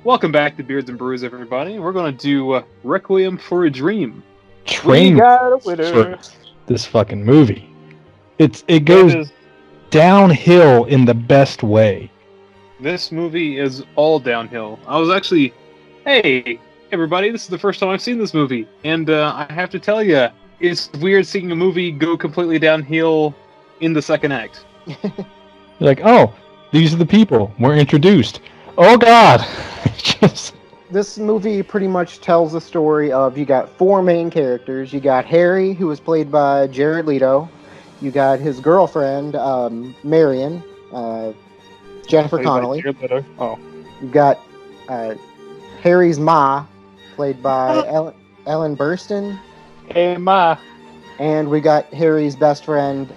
Welcome back to Beards and Brews, everybody. We're going to do Requiem for a Dream. Train We got a winner. for this fucking movie. It It goes is- downhill in the best way. This movie is all downhill. I was actually, hey, everybody, this is the first time I've seen this movie. And I have to tell you, it's weird seeing a movie go completely downhill in the second act. You're like, oh, these are the people. We're introduced. Oh God. Just This movie pretty much tells the story of, you got four main characters. You got Harry, who was played by Jared Leto. You got his girlfriend, Marion, Jennifer Played by Connelly. Jared Leto. Oh, You got Harry's ma, played by Ellen Burstyn. hey, Ma. And we got Harry's best friend,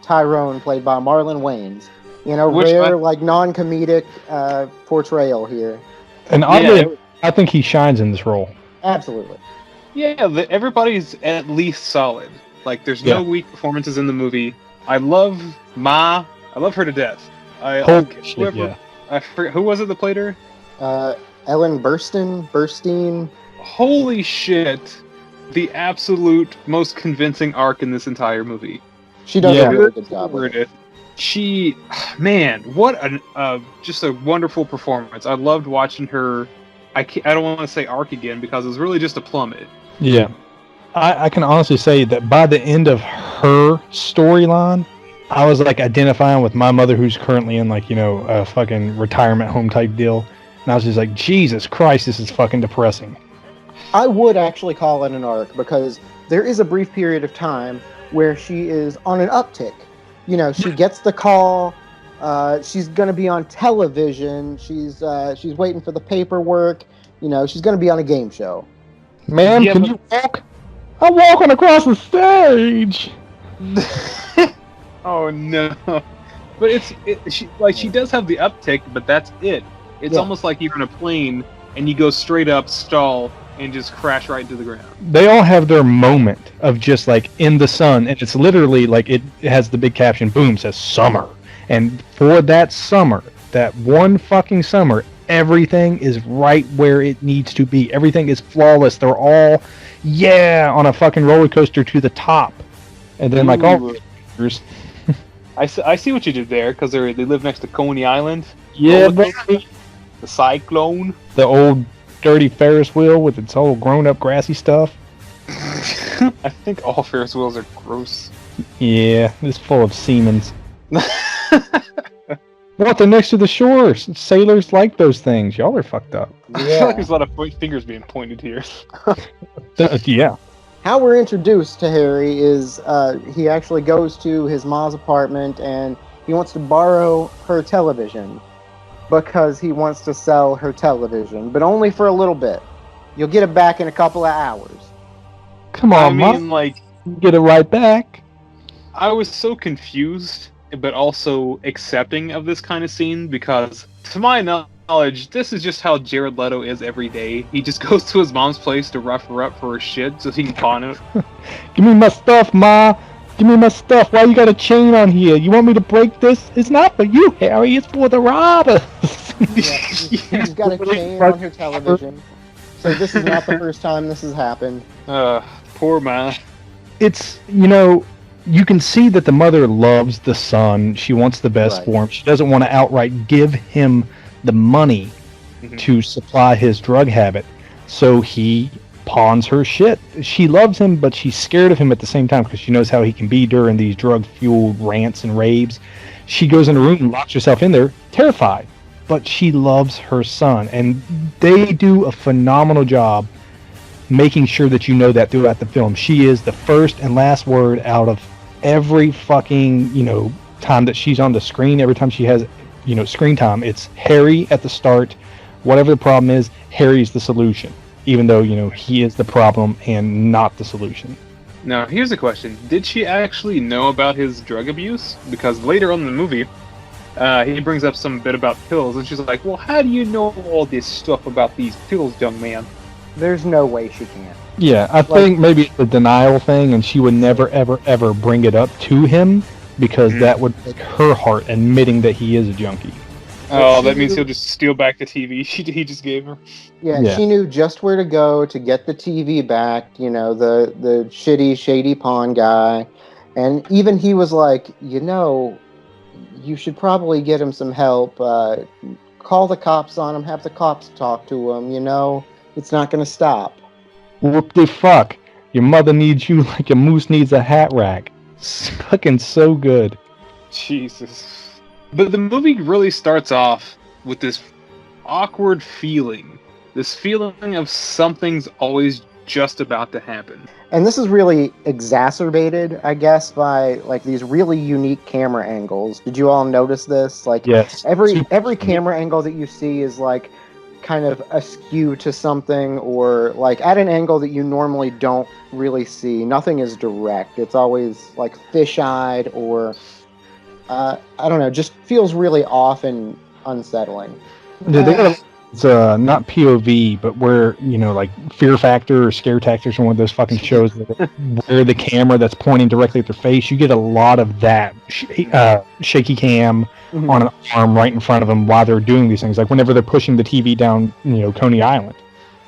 Tyrone, played by Marlon Wayans. You know, Which rare, non-comedic portrayal here. and oddly, I think he shines in this role. Absolutely. Yeah, everybody's at least solid. Like, there's Yeah. no weak performances in the movie. I love Ma. I love her to death. Holy shit, whoever, yeah. I forget, who was it that played her? Ellen Burstyn. Holy shit. The absolute most convincing arc in this entire movie. She does Yeah. a really good job with it. Word it. She, man, what just a wonderful performance. I loved watching her. I don't want to say arc again because it was really just a plummet. Yeah. I can honestly say that by the end of her storyline, I was like identifying with my mother, who's currently in a fucking retirement home type deal. And I was just like, Jesus Christ, this is fucking depressing. I would actually call it an arc, because there is a brief period of time where she is on an uptick. You know, she gets the call. She's going to be on television. She's waiting for the paperwork. You know, she's going to be on a game show. Ma'am, Yeah, can but- you walk? I'm walking across the stage. Oh no! But she does have the uptick, but that's it. It's Yeah. almost like you're in a plane and you go straight up, stall, and just crash right into the ground. They all have their moment of just like in the sun, and it's literally like it has the big caption, boom, says summer. And for that summer, that one fucking summer, everything is right where it needs to be. Everything is flawless. They're all, on a fucking roller coaster to the top. And then Ooh. I see what you did there, because they live next to Coney Island. yeah, Roller baby. The Cyclone. The old dirty Ferris wheel with its whole grown-up grassy stuff. I think all Ferris wheels are gross. Yeah, it's full of Siemens. What? They're next to the shores. Sailors like those things. Y'all are fucked up. I feel like there's a lot of fingers being pointed here. Yeah. How we're introduced to Harry is he actually goes to his mom's apartment, and he wants to borrow her television because he wants to sell her television, but only for a little bit. You'll get it back in a couple of hours. Come I on, mean, Mom. Get it right back. I was so confused, but also accepting of this kind of scene because, to my knowledge, this is just how Jared Leto is every day. He just goes to his mom's place to rough her up for her shit so he can pawn it. Give me my stuff, Ma. Give me my stuff. Why you got a chain on here? You want me to break this? It's not for you, Harry. It's for the robbers. She's got a chain on her television, so this is not the first time this has happened. Poor man. It's, you can see that the mother loves the son. She wants the best Right. for him. She doesn't want to outright give him the money Mhm. to supply his drug habit. So he pawns her shit. She loves him, but she's scared of him at the same time because she knows how he can be during these drug-fueled rants and raves. She goes in a room and locks herself in there, terrified. But she loves her son, and they do a phenomenal job making sure that you know that throughout the film. She is the first and last word out of every fucking, time that she's on the screen. Every time she has, screen time, it's Harry at the start. Whatever the problem is, Harry's the solution. Even though, he is the problem and not the solution. Now, here's a question. Did she actually know about his drug abuse? Because later on in the movie, he brings up some bit about pills, and she's like, well, how do you know all this stuff about these pills, young man? There's no way she can. Yeah, I think maybe it's a denial thing, and she would never, ever, ever bring it up to him because that would break her heart, admitting that he is a junkie. Oh, that means he'll just steal back the TV he just gave her. Yeah, she knew just where to go to get the TV back, you know, the shady pawn guy. And even he was like, you know, you should probably get him some help. Call the cops on him, have the cops talk to him, you know. It's not going to stop. Whoop the fuck. Your mother needs you like a moose needs a hat rack. It's fucking so good. Jesus. But the movie really starts off with this awkward feeling. This feeling of something's always just about to happen. And this is really exacerbated, I guess, by like these really unique camera angles. Did you all notice this? Like, yes. Every camera angle that you see is like kind of askew to something, or like at an angle that you normally don't really see. Nothing is direct. It's always like fish-eyed, or I don't know, just feels really off and unsettling. It's not POV, but where, you know, like Fear Factor or Scare Tactics or one of those fucking shows where the camera that's pointing directly at their face, you get a lot of that shaky cam on an arm right in front of them while they're doing these things, like whenever they're pushing the TV down, you know, Coney Island.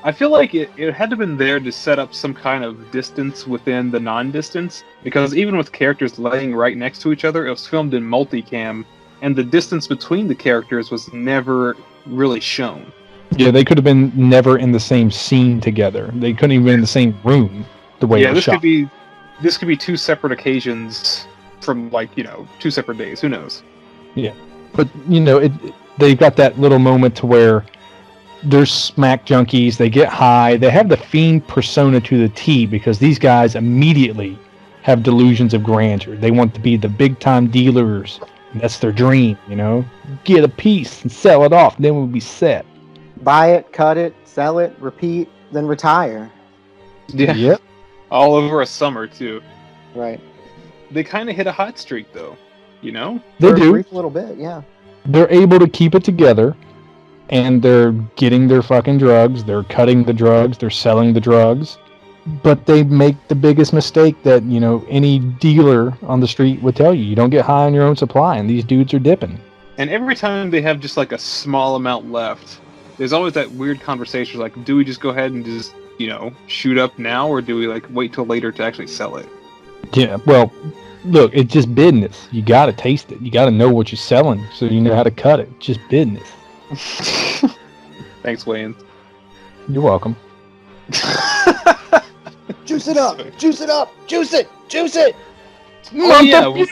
I feel like it had to have been there to set up some kind of distance within the non-distance, because even with characters laying right next to each other, it was filmed in multicam, and the distance between the characters was never really shown. Yeah, they could have been never in the same scene together. They couldn't even be in the same room the way it was shot. This could be two separate occasions from, like, you know, 2 separate days. Who knows? Yeah. But, you know, they've got that little moment to where they're smack junkies, they get high, they have the fiend persona to the T, because these guys immediately have delusions of grandeur. They want to be the big time dealers. That's their dream, you know? Get a piece and sell it off, then we'll be set. Buy it, cut it, sell it, repeat, then retire. Yeah. Yep. All over a summer, too. Right. They kind of hit a hot streak, though. You know? They do. A brief little bit, yeah. They're able to keep it together, and they're getting their fucking drugs, they're cutting the drugs, they're selling the drugs. But they make the biggest mistake that, you know, any dealer on the street would tell you. You don't get high on your own supply, and these dudes are dipping. And every time they have just like a small amount left, there's always that weird conversation like, do we just go ahead and just, you know, shoot up now, or do we like wait till later to actually sell it? Yeah, well, look, it's just business. You gotta taste it. You gotta know what you're selling so you know how to cut it. Just business. Thanks, Wayne. You're welcome. Juice it up! Juice it up! Juice it! Juice it! Oh, yeah.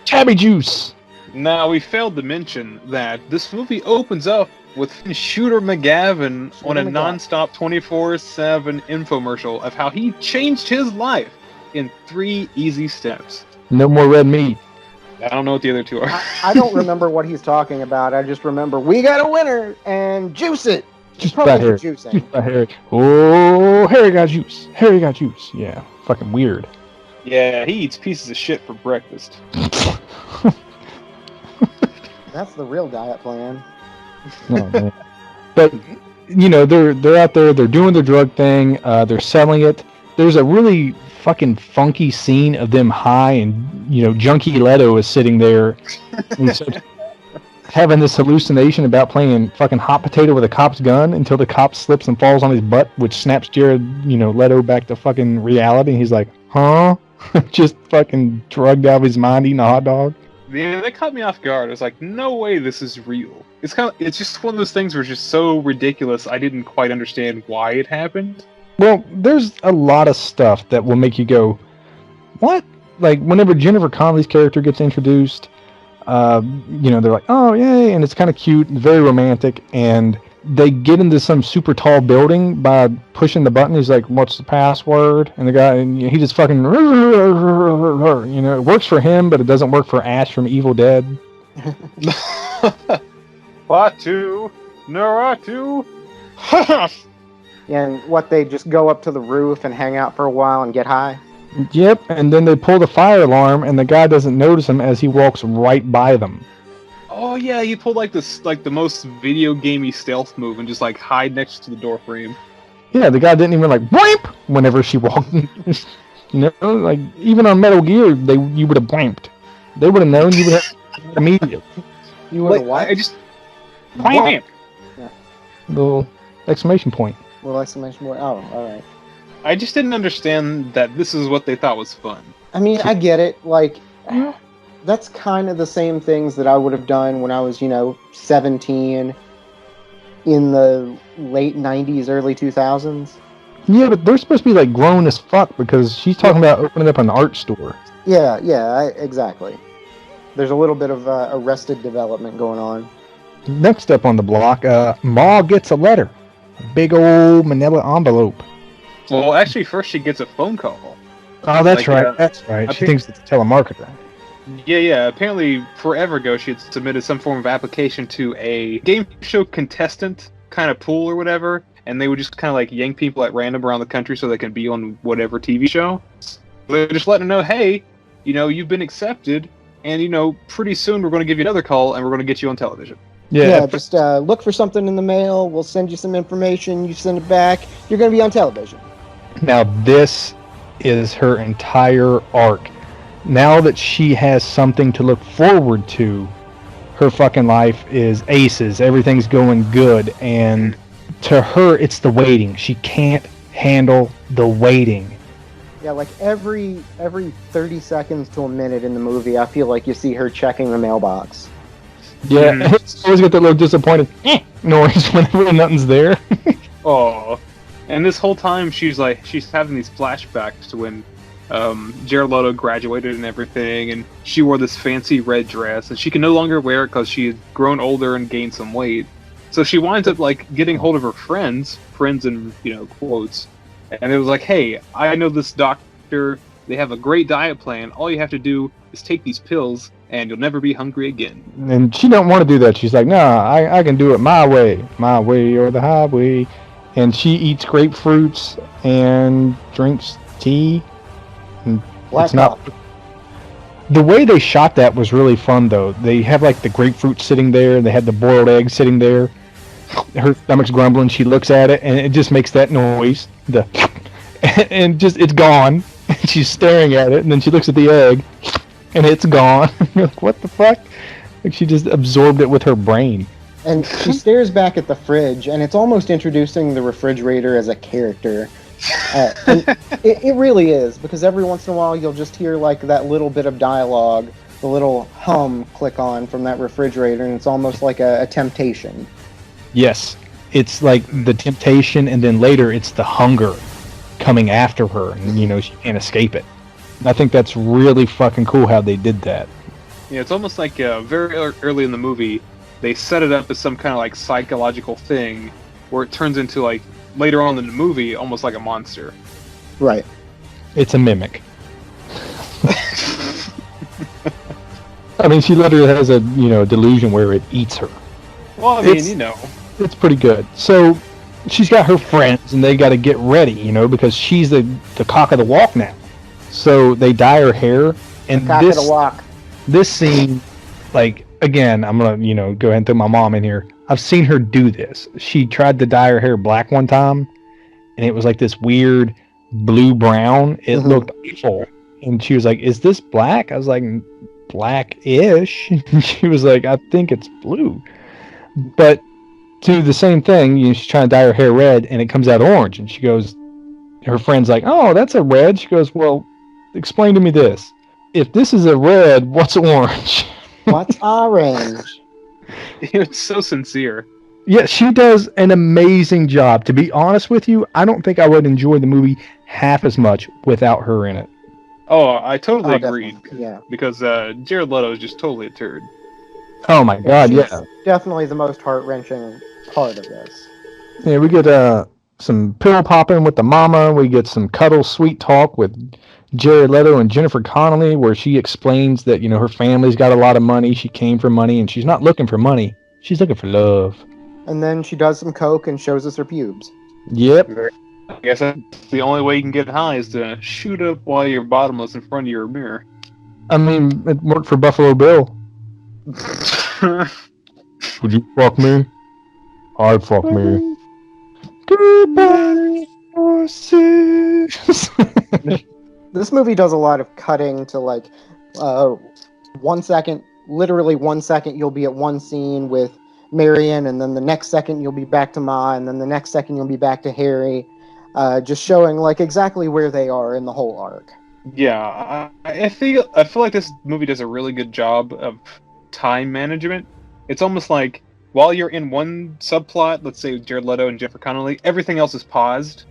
Tabby juice! Now, we failed to mention that this movie opens up with Shooter McGavin on a non-stop 24/7 infomercial of how he changed his life in 3 easy steps. No more red meat. I don't know what the other 2 are. I don't remember what he's talking about. I just remember we got a winner and juice it. Just about Harry. Juicing. Harry. Oh, Harry got juice. Harry got juice. Yeah, fucking weird. Yeah, he eats pieces of shit for breakfast. That's the real diet plan. Oh, man. But you know, they're out there. They're doing their drug thing. They're selling it. There's a really fucking funky scene of them high, and you know, Junkie Leto is sitting there. Having this hallucination about playing fucking hot potato with a cop's gun until the cop slips and falls on his butt, which snaps Jared, you know, Leto back to fucking reality. He's like, huh? Just fucking drugged out of his mind eating a hot dog. Yeah, that caught me off guard. I was like, no way this is real. It's just one of those things where it's just so ridiculous I didn't quite understand why it happened. Well, there's a lot of stuff that will make you go, what? Like, whenever Jennifer Connelly's character gets introduced, you know, they're like, oh, yay, and it's kind of cute, very romantic, and they get into some super tall building by pushing the button. He's like, what's the password? And the guy, and he just fucking, you know, it works for him, but it doesn't work for Ash from Evil Dead. Batu, Naratu. And what, they just go up to the roof and hang out for a while and get high? Yep, and then they pull the fire alarm, and the guy doesn't notice him as he walks right by them. Oh yeah, he pulled like this, like the most video gamey stealth move and just like hide next to the door frame. Yeah, the guy didn't even like blimp whenever she walked. You know, like even on Metal Gear, you would have blimped. They would have known. You would have immediately. You would have what? Wham! Little exclamation point. Little exclamation point. Oh, all right. I just didn't understand that this is what they thought was fun. I mean, I get it. Like, that's kind of the same things that I would have done when I was, 17 in the late 90s, early 2000s. Yeah, but they're supposed to be like grown as fuck because she's talking about opening up an art store. Yeah, exactly. There's a little bit of arrested development going on. Next up on the block, Ma gets a letter. A big old manila envelope. Well, actually, first she gets a phone call. Oh, that's right. That's right. She thinks it's a telemarketer. Yeah. Apparently, forever ago, she had submitted some form of application to a game show contestant kind of pool or whatever, and they would just kind of like yank people at random around the country so they can be on whatever TV show. They're just letting them know, hey, you've been accepted, and pretty soon we're going to give you another call and we're going to get you on television. Yeah, just look for something in the mail. We'll send you some information. You send it back. You're going to be on television. Now, this is her entire arc. Now that she has something to look forward to, her fucking life is aces. Everything's going good. And to her, it's the waiting. She can't handle the waiting. Yeah, like every 30 seconds to a minute in the movie, I feel like you see her checking the mailbox. Yeah, it's always got that little disappointed noise whenever nothing's there. Oh, and this whole time she's having these flashbacks to when Jared Leto graduated and everything, and she wore this fancy red dress, and she can no longer wear it because she had grown older and gained some weight. So she winds up getting hold of her friends in quotes, and it was like, hey, I know this doctor. They have a great diet plan. All you have to do is take these pills, and you'll never be hungry again. And she don't want to do that. She's like, nah, I can do it my way or the highway. And she eats grapefruits and drinks tea. And it's not. The way they shot that was really fun, though. They have the grapefruit sitting there, and they had the boiled egg sitting there. Her stomach's grumbling. She looks at it, and it just makes that noise. And it's gone. She's staring at it, and then she looks at the egg, and it's gone. You're like, what the fuck? She just absorbed it with her brain. And she stares back at the fridge, and it's almost introducing the refrigerator as a character. And it really is, because every once in a while you'll just hear that little bit of dialogue, the little hum click on from that refrigerator, and it's almost like a temptation. Yes, it's like the temptation, and then later it's the hunger coming after her, and she can't escape it. I think that's really fucking cool how they did that. Yeah, it's almost like very early in the movie, they set it up as some kind of psychological thing, where it turns into later on in the movie, almost like a monster. Right. It's a mimic. I mean, she literally has a delusion where it eats her. Well, I mean, it's pretty good. So she's got her friends, and they got to get ready, because she's the cock of the walk now. So they dye her hair, and cock of the walk. This scene, again, I'm gonna go ahead and throw my mom in here. I've seen her do this. She tried to dye her hair black one time, and it was this weird blue-brown. It looked awful. And she was like, is this black? I was like, black-ish. And she was like, I think it's blue. But do the same thing. She's trying to dye her hair red, and it comes out orange. And she goes, her friend's like, oh, that's a red. She goes, well, explain to me this. If this is a red, what's orange? What's orange? It's so sincere. Yeah, she does an amazing job. To be honest with you, I don't think I would enjoy the movie half as much without her in it. Oh, I totally agreed. Yeah. Because Jared Leto is just totally a turd. Oh my god, She's yeah. definitely the most heart-wrenching part of this. Yeah, we get some pill popping with the mama. We get some cuddle sweet talk with Jared Leto and Jennifer Connelly, where she explains that her family's got a lot of money. She came for money, and she's not looking for money. She's looking for love. And then she does some coke and shows us her pubes. Yep. I guess that's the only way you can get high is to shoot up while you're bottomless in front of your mirror. I mean, it worked for Buffalo Bill. Would you fuck me? I'd fuck me. Goodbye, horses. This movie does a lot of cutting to 1 second, literally 1 second, you'll be at one scene with Marion, and then the next second you'll be back to Ma, and then the next second you'll be back to Harry, just showing like exactly where they are in the whole arc. Yeah, I feel like this movie does a really good job of time management. It's almost like while you're in one subplot, let's say Jared Leto and Jennifer Connelly, everything else is paused,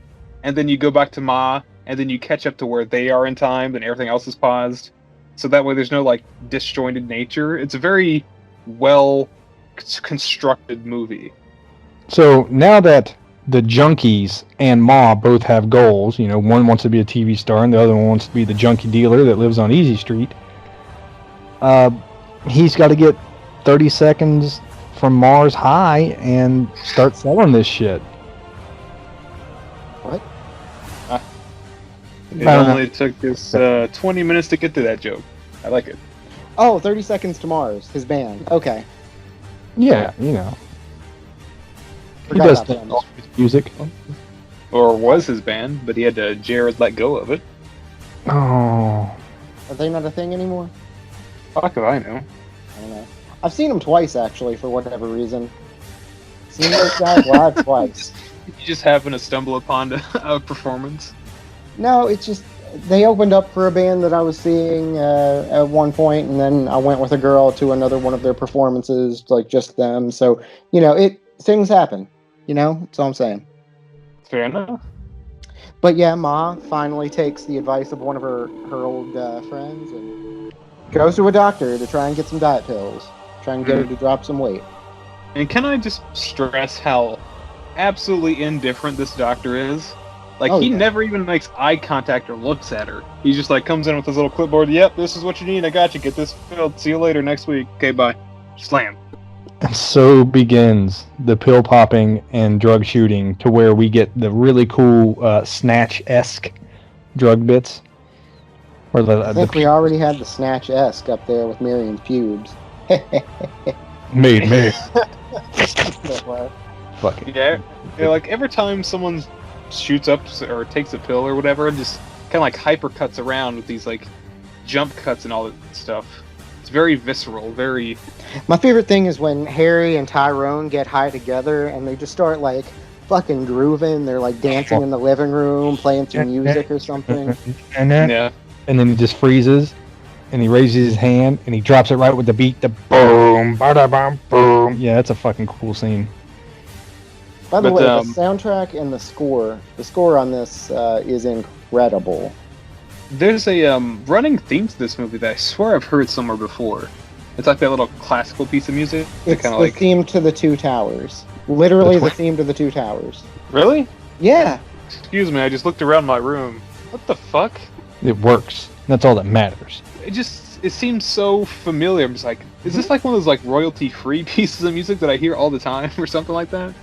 and then you go back to Ma, and then you catch up to where they are in time, and everything else is paused. So that way, there's no like disjointed nature. It's a very well constructed movie. So now that the junkies and Ma both have goals, one wants to be a TV star and the other one wants to be the junkie dealer that lives on Easy Street. He's got to get 30 seconds from Mars High and start selling this shit. What? It only took us 20 minutes to get to that joke. I like it. Oh, 30 Seconds to Mars, his band. Okay. Yeah, He does all his music. Or was his band, but he had to Jared let go of it. Oh. Are they not a thing anymore? Fuck if I know. I don't know. I've seen them twice, actually, for whatever reason. Seen those guys live twice. You just happen to stumble upon a performance. No, it's just they opened up for a band that I was seeing at one point, and then I went with a girl to another one of their performances, like just them. So things happen. That's all I'm saying. Fair enough. But yeah, Ma finally takes the advice of one of her old friends and goes to a doctor to try and get some diet pills, try and get her to drop some weight. And can I just stress how absolutely indifferent this doctor is? Like, he never even makes eye contact or looks at her. He just, like, comes in with his little clipboard. Yep, this is what you need. I got you. Get this filled. See you later next week. Okay, bye. Slam. And so begins the pill popping and drug shooting to where we get the really cool Snatch-esque drug bits. Or I think we already had the Snatch-esque up there with Marion's pubes. Made. Fuck it. Yeah, like, every time someone shoots up or takes a pill or whatever, just kind of like hyper cuts around with these like jump cuts and all that stuff. It's very visceral, very... My favorite thing is when Harry and Tyrone get high together and they just start like fucking grooving. They're like dancing in the living room, playing some music or something. And then he just freezes and he raises his hand and he drops it right with the beat. The boom, bada boom. Yeah, that's a fucking cool scene. By the way, the soundtrack and the score on this is incredible. There's a running theme to this movie that I swear I've heard somewhere before. It's like that little classical piece of music. It's the theme to the Two Towers. Literally the theme to the Two Towers. Really? Yeah. Excuse me, I just looked around my room. What the fuck? It works. That's all that matters. It seems so familiar. I'm just like, is this like one of those like royalty-free pieces of music that I hear all the time or something like that?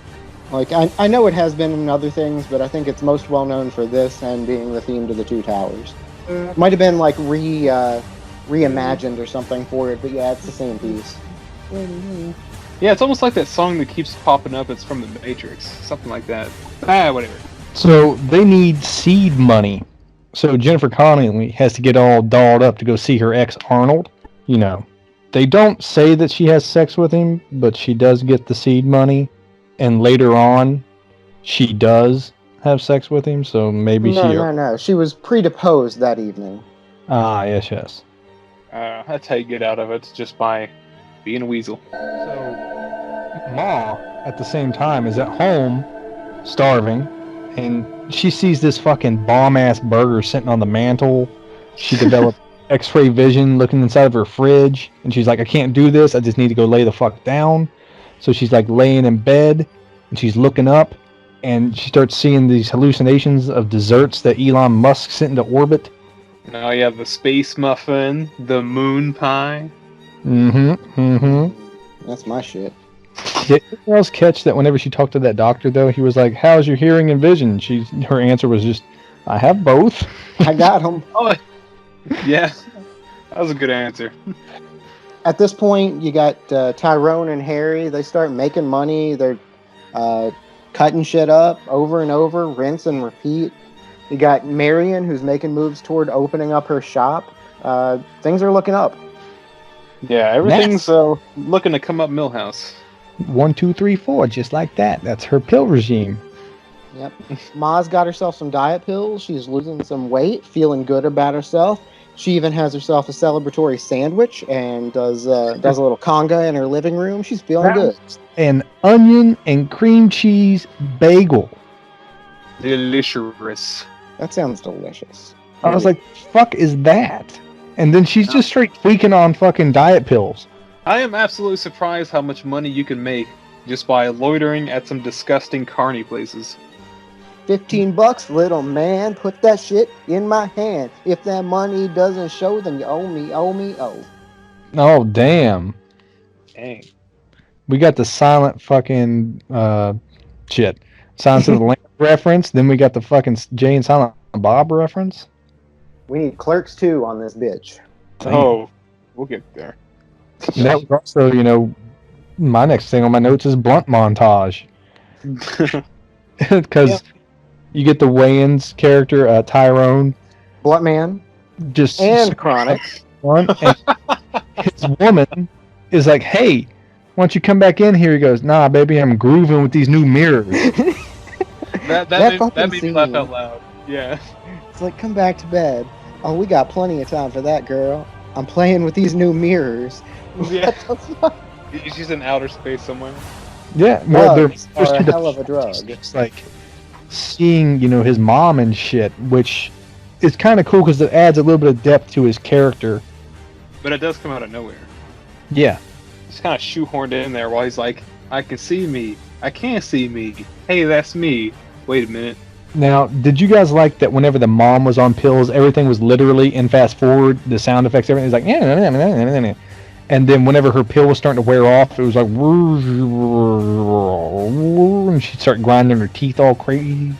Like, I know it has been in other things, but I think it's most well known for this and being the theme to the Two Towers. Might have been like reimagined or something for it, but yeah, it's the same piece. Yeah, it's almost like that song that keeps popping up. It's from The Matrix, something like that. Whatever. So they need seed money. So Jennifer Connelly has to get all dolled up to go see her ex Arnold. They don't say that she has sex with him, but she does get the seed money. And later on, she does have sex with him, so maybe No. She was predisposed that evening. Ah, yes. That's how you get out of it, just by being a weasel. So, Ma, at the same time, is at home, starving, and she sees this fucking bomb-ass burger sitting on the mantle. She developed X-ray vision looking inside of her fridge, and she's like, I can't do this, I just need to go lay the fuck down. So she's like laying in bed and she's looking up and she starts seeing these hallucinations of desserts that Elon Musk sent into orbit. Now you have the space muffin, the moon pie. That's my shit. Did anyone else catch that whenever she talked to that doctor though, he was like, how's your hearing and vision? Her answer was just, I have both. I got them. Oh, yeah. That was a good answer. At this point, you got Tyrone and Harry. They start making money. They're cutting shit up over and over, rinse and repeat. You got Marion, who's making moves toward opening up her shop. Things are looking up. Yeah, everything's looking to come up Millhouse. 1, 2, 3, 4, just like that. That's her pill regime. Yep. Ma's got herself some diet pills. She's losing some weight, feeling good about herself. She even has herself a celebratory sandwich and does a little conga in her living room. She's feeling good. An onion and cream cheese bagel. Delicious. That sounds delicious. I was like, fuck is that? And then she's just straight tweaking on fucking diet pills. I am absolutely surprised how much money you can make just by loitering at some disgusting carny places. $15, little man. Put that shit in my hand. If that money doesn't show, then you owe me, oh. Oh, damn. Dang. We got the silent fucking shit. Silence of the Lambs reference. Then we got the fucking Jay and Silent Bob reference. We need Clerks 2 on this bitch. Oh, we'll get there. And that was also, my next thing on my notes is blunt montage. Because you get the Wayans character, Tyrone. Blunt Man. Just and Chronic. And his woman is like, hey, why don't you come back in here? He goes, nah, baby, I'm grooving with these new mirrors. that made me laugh out loud. Yeah. It's like, come back to bed. Oh, we got plenty of time for that, girl. I'm playing with these new mirrors. Yeah. She's in outer space somewhere. Yeah, well, drugs are a hell of a drug. It's like seeing, his mom and shit, which is kind of cool because it adds a little bit of depth to his character. But it does come out of nowhere. Yeah. It's kind of shoehorned in there while he's like, I can see me. I can't see me. Hey, that's me. Wait a minute. Now, did you guys like that whenever the mom was on pills, everything was literally in fast forward, the sound effects, everything was like, and then whenever her pill was starting to wear off, it was like, and she'd start grinding her teeth all crazy.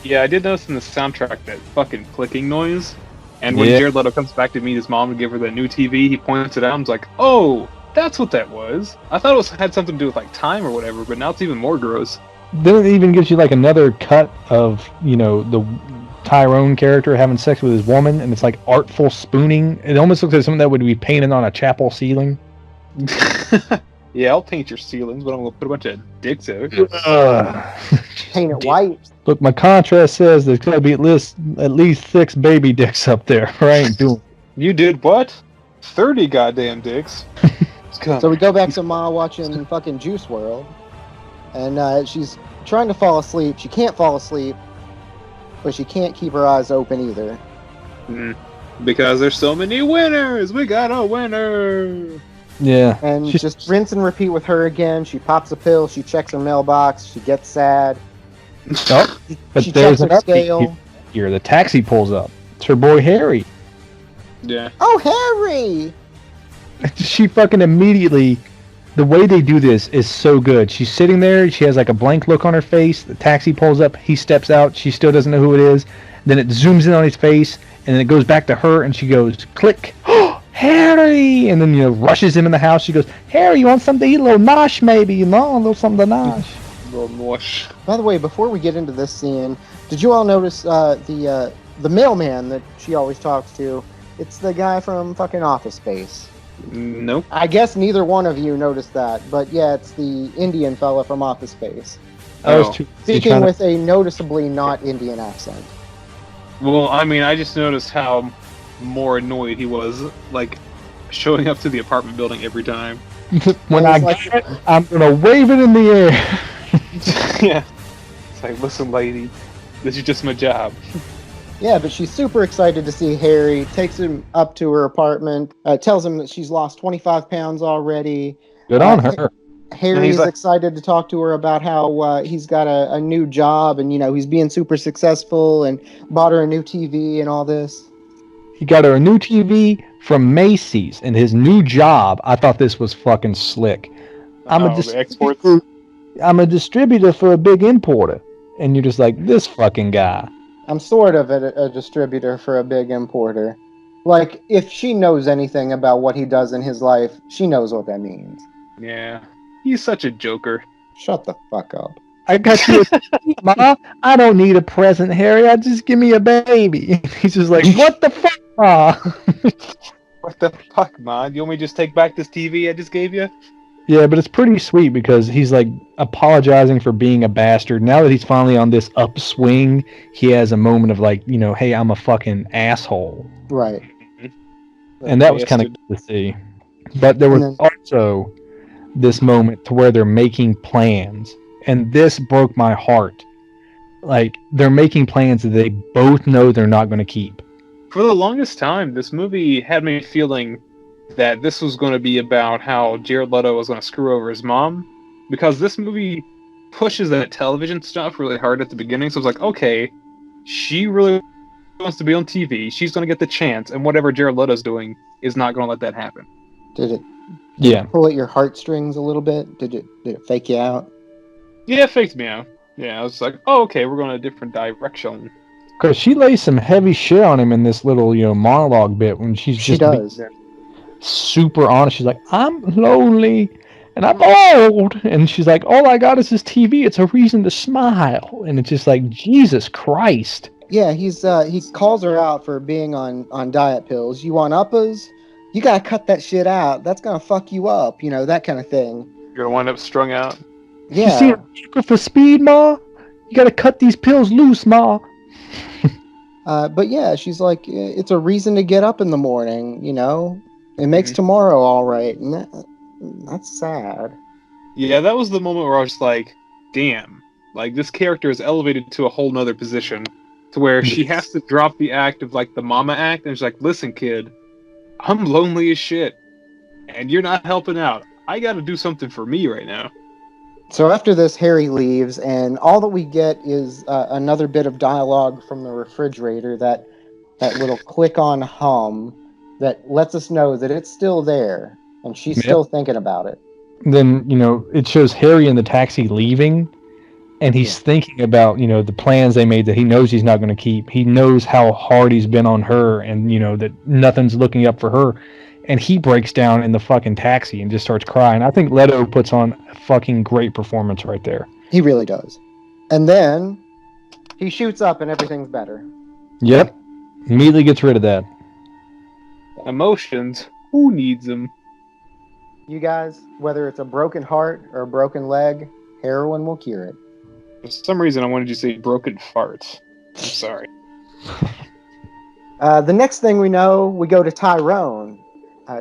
Yeah, I did notice in the soundtrack that fucking clicking noise. And when Jared Leto comes back to meet his mom to give her the new TV, he points it out and is like, oh, that's what that was. I thought it had something to do with like time or whatever, but now it's even more gross. Then it even gives you like another cut of, the Tyrone character having sex with his woman, and it's like artful spooning. It almost looks like something that would be painted on a chapel ceiling. Yeah, I'll paint your ceilings, but I'm going to put a bunch of dicks there. Paint it white. Look, my contrast says there's going to be at least 6 baby dicks up there. I ain't doing it. You did what? 30 goddamn dicks. So we go back to Ma watching fucking Juice WRLD. And she's trying to fall asleep. She can't fall asleep, but she can't keep her eyes open either. Because there's so many winners. We got a winner. Yeah. And just rinse and repeat with her again. She pops a pill. She checks her mailbox. She gets sad. Oh, but she there's checks her scale. Here, the taxi pulls up. It's her boy Harry. Yeah. Oh, Harry! She fucking immediately... The way they do this is so good. She's sitting there. She has like a blank look on her face. The taxi pulls up. He steps out. She still doesn't know who it is. Then it zooms in on his face, and then it goes back to her, and she goes, click. Oh, Harry! And then, rushes him in the house. She goes, Harry, you want something to eat? A little nosh, maybe? A little something to nosh. A little nosh. By the way, before we get into this scene, did you all notice the mailman that she always talks to? It's the guy from fucking Office Space. Nope. I guess neither one of you noticed that, but yeah, it's the Indian fella from Office Space. Speaking with a noticeably not Indian accent. Well, I mean, I just noticed how more annoyed he was, like, showing up to the apartment building every time. When I get it, I'm gonna wave it in the air. Yeah. It's like, listen, lady, this is just my job. Yeah, but she's super excited to see Harry, takes him up to her apartment, tells him that she's lost 25 pounds already. Good on her. Harry's excited to talk to her about how he's got a new job and, he's being super successful and bought her a new TV and all this. He got her a new TV from Macy's and his new job. I thought this was fucking slick. I'm a distributor for a big importer. And you're just like, this fucking guy. I'm sort of a distributor for a big importer. Like, if she knows anything about what he does in his life, she knows what that means. Yeah. He's such a joker. Shut the fuck up. I got you a Ma, I don't need a present, Harry. Just give me a baby. He's just like, what the fuck, Ma? What the fuck, man? You want me to just take back this TV I just gave you? Yeah, but it's pretty sweet because he's like apologizing for being a bastard. Now that he's finally on this upswing, he has a moment of like, hey, I'm a fucking asshole. Right. And that was kind of good to see. But there was also this moment to where they're making plans. And this broke my heart. Like, they're making plans that they both know they're not going to keep. For the longest time, this movie had me feeling that this was going to be about how Jared Leto was going to screw over his mom. Because this movie pushes that television stuff really hard at the beginning. So it's like, okay, she really wants to be on TV. She's going to get the chance. And whatever Jared Leto's doing is not going to let that happen. Did it Yeah. pull at your heartstrings a little bit? Did it fake you out? Yeah, it faked me out. Yeah, I was like, oh, okay, we're going a different direction. Because she lays some heavy shit on him in this little, monologue bit when she's just super honest. She's like, I'm lonely and I'm old. And she's like, all I got is this TV. It's a reason to smile. And it's just like, Jesus Christ. Yeah, he calls her out for being on diet pills. You want uppers? You gotta cut that shit out. That's gonna fuck you up. That kind of thing. You're gonna wind up strung out. Yeah. You see it for speed, Ma? You gotta cut these pills loose, Ma. But yeah, she's like, it's a reason to get up in the morning. It makes tomorrow all right, and that's sad. Yeah, that was the moment where I was like, damn, like this character is elevated to a whole nother position, to where she has to drop the act of like the mama act, and she's like, listen, kid, I'm lonely as shit, and you're not helping out. I got to do something for me right now. So after this, Harry leaves, and all that we get is another bit of dialogue from the refrigerator, that little click-on hum that lets us know that it's still there, and she's still thinking about it. Then, it shows Harry in the taxi leaving, and he's thinking about, the plans they made that he knows he's not going to keep. He knows how hard he's been on her, and, that nothing's looking up for her. And he breaks down in the fucking taxi and just starts crying. I think Leto puts on a fucking great performance right there. He really does. And then he shoots up and everything's better. Yep. Immediately gets rid of that. Emotions. Who needs them? You guys, whether it's a broken heart or a broken leg, heroin will cure it. For some reason, I wanted you to say broken farts. I'm sorry. The next thing we know, we go to Tyrone.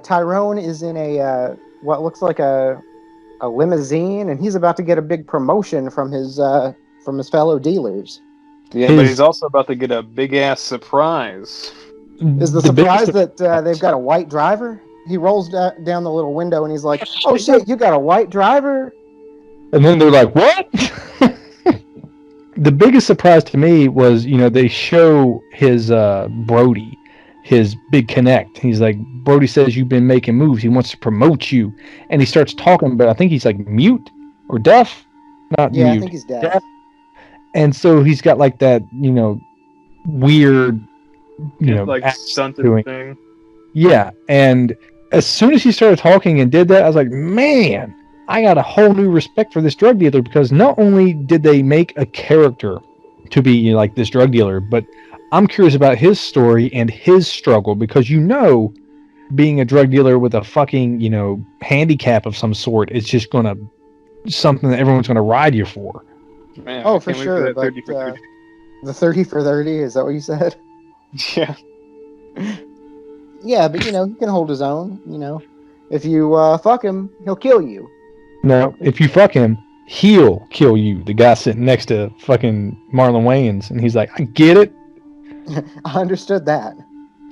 Tyrone is in what looks like a limousine, and he's about to get a big promotion from his fellow dealers. Yeah, but he's also about to get a big ass surprise. Is the surprise that they've got a white driver? He rolls down the little window and he's like, "Oh shit, you got a white driver?" And then they're like, "What?" The biggest surprise to me was, they show his Brody, his big connect. He's like, Brody says you've been making moves. He wants to promote you. And he starts talking, but I think he's like mute or deaf. Not mute. Yeah, I think he's deaf. And so he's got like that, weird, like stunted thing. Yeah. And as soon as he started talking and did that, I was like, man, I got a whole new respect for this drug dealer, because not only did they make a character to be like this drug dealer, but I'm curious about his story and his struggle, because being a drug dealer with a fucking, handicap of some sort is just something that everyone's gonna ride you for. Man, oh, for sure. But, 30 for 30. The 30 for 30, is that what you said? Yeah. Yeah, but he can hold his own. If you fuck him, he'll kill you. No, if you fuck him, he'll kill you. The guy sitting next to fucking Marlon Wayans, and he's like, I get it. I understood that.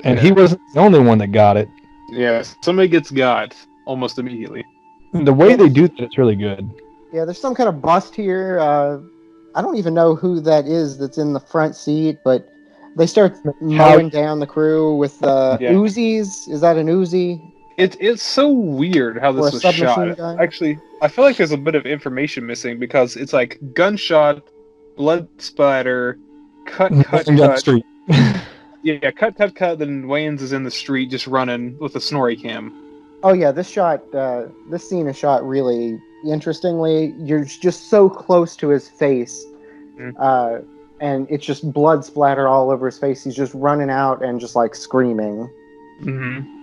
And he wasn't the only one that got it. Yeah, somebody gets got almost immediately. And the way they do that, it's really good. Yeah, there's some kind of bust here. I don't even know who that is that's in the front seat, but they start mowing down the crew with Uzis. Is that an Uzi? It's so weird how this was shot. Actually, I feel like there's a bit of information missing, because it's like gunshot, blood splatter, cut. Street. Yeah, cut. Then Wayans is in the street just running with a snorri cam. Oh yeah, this scene is shot really interestingly. You're just so close to his face, and it's just blood splatter all over his face. He's just running out and just like screaming. Mm-hmm.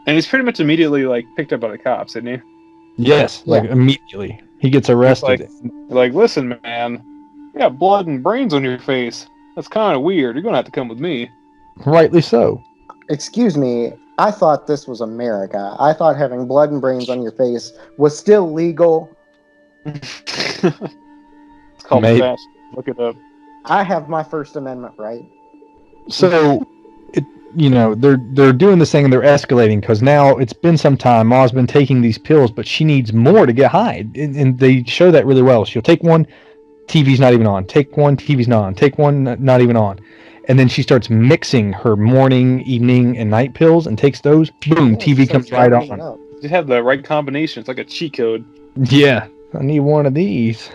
And he's pretty much immediately like picked up by the cops, isn't he? Yes, Yeah. like immediately. He gets It's arrested. like, listen, man, you got blood and brains on your face. That's kind of weird. You're gonna have to come with me. Rightly so. Excuse me, I thought this was America. I thought having blood and brains on your face was still legal. It's called Maybe. fashion. Look it up. I have my First Amendment right. So, they're doing this thing and they're escalating because now it's been some time. Ma's been taking these pills, but she needs more to get high, and they show that really well. She'll take one, TV's not even on. Take one, TV's not on. Take one, not even on. And then she starts mixing her morning, evening, and night pills and takes those. Boom, Yeah, she TV starts comes right opening it on. up. Just have the right combination. It's like a cheat code. Yeah, I need one of these.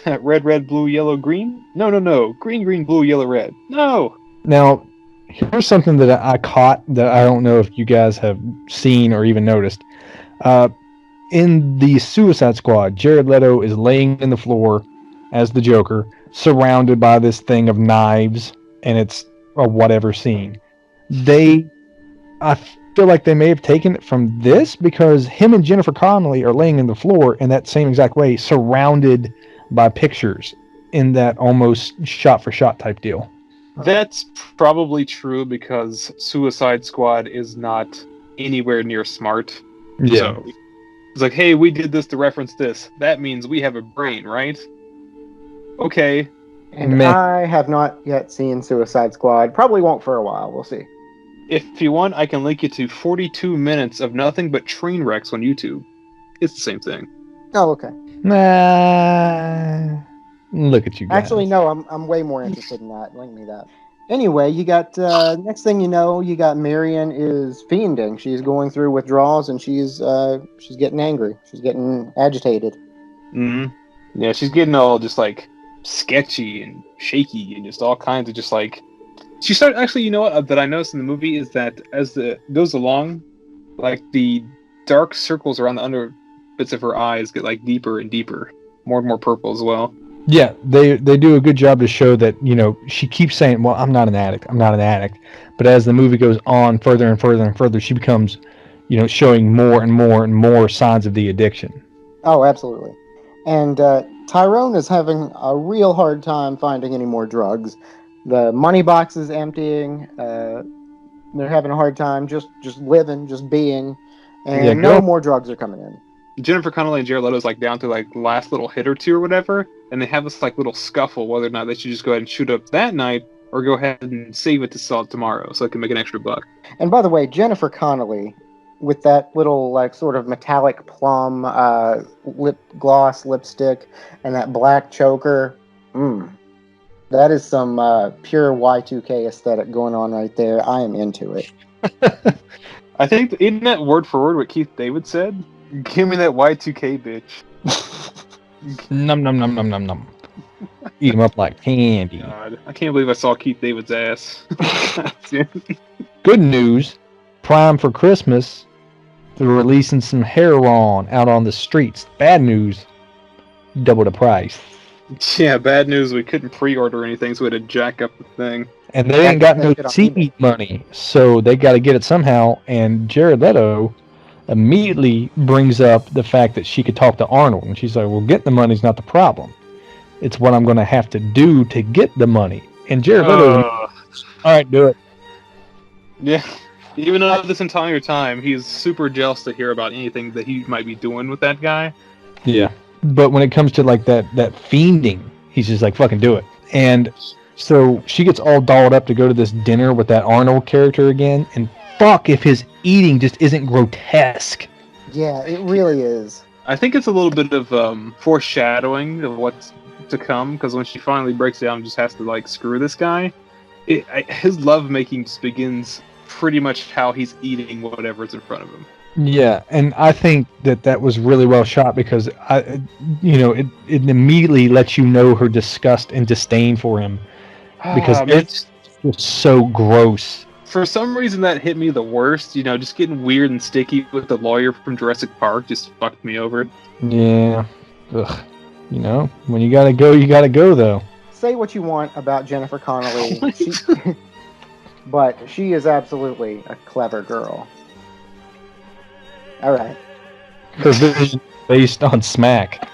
Red, red, blue, yellow, green? No. Green, green, blue, yellow, red. No! Now, here's something that I caught that I don't know if you guys have seen or even noticed. In the Suicide Squad, Jared Leto is laying in the floor as the Joker, surrounded by this thing of knives, and it's a whatever scene. I feel like they may have taken it from this because him and Jennifer Connelly are laying in the floor in that same exact way, surrounded by pictures in that almost shot-for-shot type deal. That's probably true because Suicide Squad is not anywhere near smart. Yeah. So it's like, hey, we did this to reference this. That means we have a brain, right? Okay. And Meh. I have not yet seen Suicide Squad. Probably won't for a while. We'll see. If you want, I can link you to 42 minutes of nothing but train wrecks on YouTube. It's the same thing. Oh, okay. Nah. Look at you guys. Actually, no. I'm way more interested in that. Link me that. Anyway, you got next thing you know, you got Marion is fiending. She's going through withdrawals and she's getting angry. She's getting agitated. Mm-hmm. Yeah, she's getting all just like sketchy and shaky and just all kinds of just like. She started actually. You know what that I noticed in the movie is that as the goes along, like the dark circles around the under bits of her eyes get like deeper and deeper, more and more purple as well. Yeah, they do a good job to show that, she keeps saying, well, I'm not an addict. But as the movie goes on further and further and further, she becomes, showing more and more and more signs of the addiction. Oh, absolutely. And Tyrone is having a real hard time finding any more drugs. The money box is emptying. They're having a hard time just living, just being. And no more drugs are coming in. Jennifer Connelly and Jared Leto's like down to like last little hit or two or whatever, and they have this like little scuffle whether or not they should just go ahead and shoot up that night or go ahead and save it to sell it tomorrow so they can make an extra buck. And by the way, Jennifer Connelly, with that little like sort of metallic plum lip gloss lipstick and that black choker, that is some pure Y2K aesthetic going on right there. I am into it. I think isn't that word for word what Keith David said? Give me that Y2K bitch. Num num num num num num. Eat them up like candy. God, I can't believe I saw Keith David's ass. Good news, prime for Christmas, they're releasing some heroin out on the streets. Bad news, double the price. Yeah, bad news. We couldn't pre-order anything, so we had to jack up the thing. And they ain't got no seed money, so they got to get it somehow. And Jared Leto immediately brings up the fact that she could talk to Arnold, and she's like, well, getting the money's not the problem. It's what I'm going to have to do to get the money. And Jared Leto, all right, do it. Yeah, even though this entire time, he's super jealous to hear about anything that he might be doing with that guy. Yeah, but when it comes to like that fiending, he's just like, fucking do it. And so she gets all dolled up to go to this dinner with that Arnold character again, and fuck if his eating just isn't grotesque. Yeah, it really is. I think it's a little bit of foreshadowing of what's to come, because when she finally breaks down and just has to like screw this guy, his lovemaking just begins pretty much how he's eating whatever's in front of him. Yeah, and I think that was really well shot because it immediately lets you know her disgust and disdain for him because it's just so gross. For some reason, that hit me the worst. Just getting weird and sticky with the lawyer from Jurassic Park just fucked me over. Yeah. Ugh. When you gotta go, though. Say what you want about Jennifer Connelly, but she is absolutely a clever girl. All right. Her vision based on smack.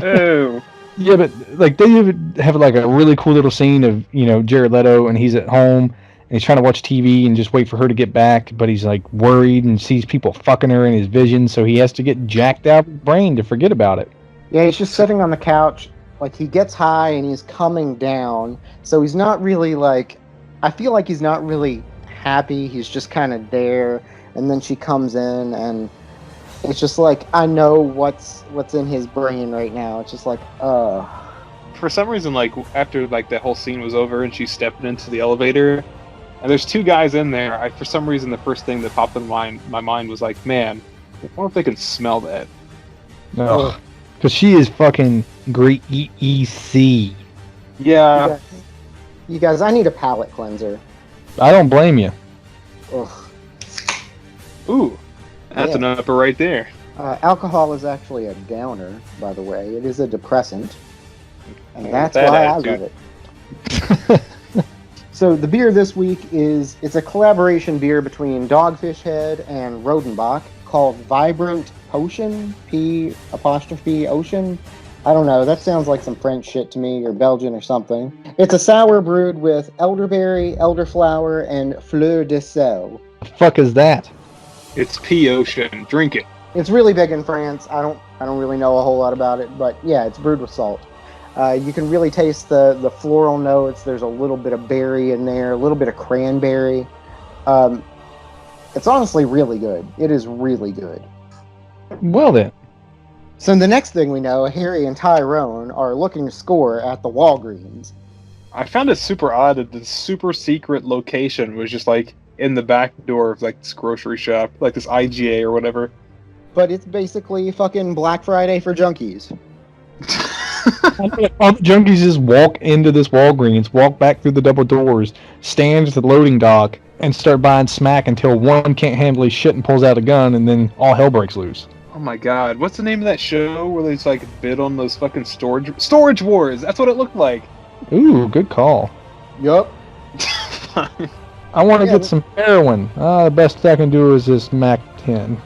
Oh. Yeah, but like they have like a really cool little scene of Jared Leto and he's at home and he's trying to watch TV and just wait for her to get back, but he's like worried and sees people fucking her in his vision, so he has to get jacked out of his brain to forget about it. Yeah, he's just sitting on the couch. Like, he gets high and he's coming down, so he's not really like. I feel like he's not really happy. He's just kind of there, and then she comes in and. It's just like, I know what's in his brain right now. It's just like, For some reason, like, after like that whole scene was over and she stepped into the elevator, and there's two guys in there, for some reason the first thing that popped in my mind was like, man, I wonder if they can smell that. No. Because she is fucking greasy. Yeah. You guys, I need a palate cleanser. I don't blame you. Ugh. Ooh. That's an upper right there. Alcohol is actually a downer, by the way. It is a depressant. And that's that why attitude. I love it. So the beer this week it's a collaboration beer between Dogfish Head and Rodenbach called Vibrant Potion, P''Ocean. I don't know, that sounds like some French shit to me, or Belgian or something. It's a sour brewed with elderberry, elderflower, and fleur de sel. The fuck is that? It's P''Ocean. Drink it. It's really big in France. I don't really know a whole lot about it, but yeah, it's brewed with salt. You can really taste the floral notes. There's a little bit of berry in there, a little bit of cranberry. It's honestly really good. It is really good. Well then. So the next thing we know, Harry and Tyrone are looking to score at the Walgreens. I found it super odd that the super secret location was just like in the back door of like this grocery shop, like this IGA or whatever. But it's basically fucking Black Friday for junkies. All the junkies just walk into this Walgreens, walk back through the double doors, stand at the loading dock, and start buying smack until one can't handle his shit and pulls out a gun, and then all hell breaks loose. Oh my god, what's the name of that show where they just like bid on those fucking storage wars? That's what it looked like. Ooh, good call. Yup. I want to get some heroin. The best I can do is this Mac 10.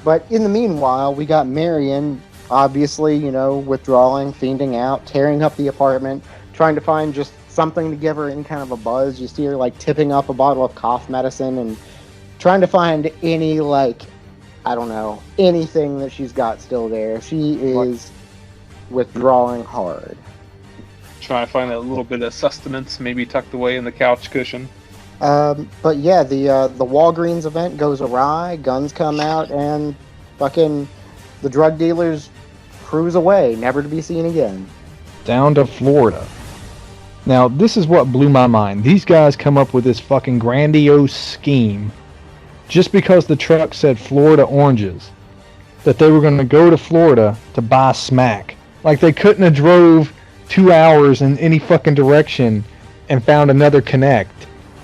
But in the meanwhile, we got Marion, obviously, withdrawing, fiending out, tearing up the apartment, trying to find just something to give her any kind of a buzz. You see her, like, tipping up a bottle of cough medicine and trying to find any, like, I don't know, anything that she's got still there. She is withdrawing hard. Trying to find that little bit of sustenance, maybe tucked away in the couch cushion. But yeah, the Walgreens event goes awry, guns come out, and fucking the drug dealers cruise away, never to be seen again. Down to Florida. Now, this is what blew my mind. These guys come up with this fucking grandiose scheme just because the truck said Florida oranges, that they were going to go to Florida to buy smack. Like, they couldn't have drove 2 hours in any fucking direction and found another connect.